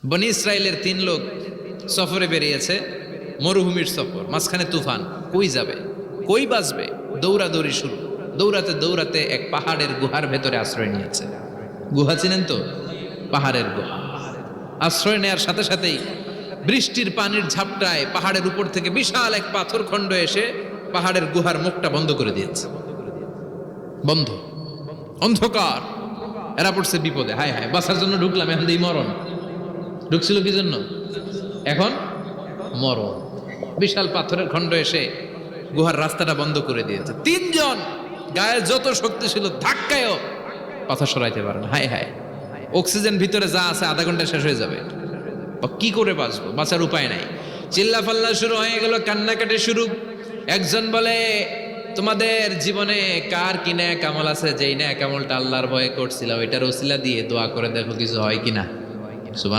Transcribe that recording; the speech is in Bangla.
বনি ইসরায়েলের 3 লোক সফরে বেরিয়েছে, মরুভূমির সফর, মাঝখানে তুফান। কই যাবে, কই বাঁচবে, দৌড়াদৌড়ি শুরু। দৌড়াতে দৌড়াতে এক পাহাড়ের গুহার ভেতরে আশ্রয় নিয়েছে। গুহা চিনেন তো? পাহাড়ের গুহা। আশ্রয় নেয়ার সাথে সাথেই বৃষ্টির পানির ঝাপটায় পাহাড়ের উপর থেকে বিশাল এক পাথর খণ্ড এসে পাহাড়ের গুহার মুখটা বন্ধ করে দিয়েছে। বন্ধ, অন্ধকার। এরা পড়ছে বিপদে। হায় হায়, বাঁচার জন্য ঢুকলাম, এখন এই মরণ। ঢুকছিল কি জন্য? এখন মরণ। বিশাল পাথরের খণ্ড এসে গুহার রাস্তাটা বন্ধ করে দিয়েছে। 3 জন গায়ে যত শক্তি ছিল ধাক্কায়ও পাথর সরাইতে পারে না। হায় হায়, অক্সিজেন ভিতরে যা আছে আধা ঘন্টা শেষ হয়ে যাবে। কি করে বাঁচবো? বাঁচার উপায় নাই। চিল্লা ফাল্লা শুরু হয়ে গেল, কান্নাকাটি শুরু। একজন বলে, তোমাদের জীবনে কার কি ন্যাক আমল আছে? যেই ন্যাক আমলটা আল্লাহর ভয়ে করছিল, ওইটার ওসিলা দিয়ে দোয়া করে দেখো কিছু হয় কিনা।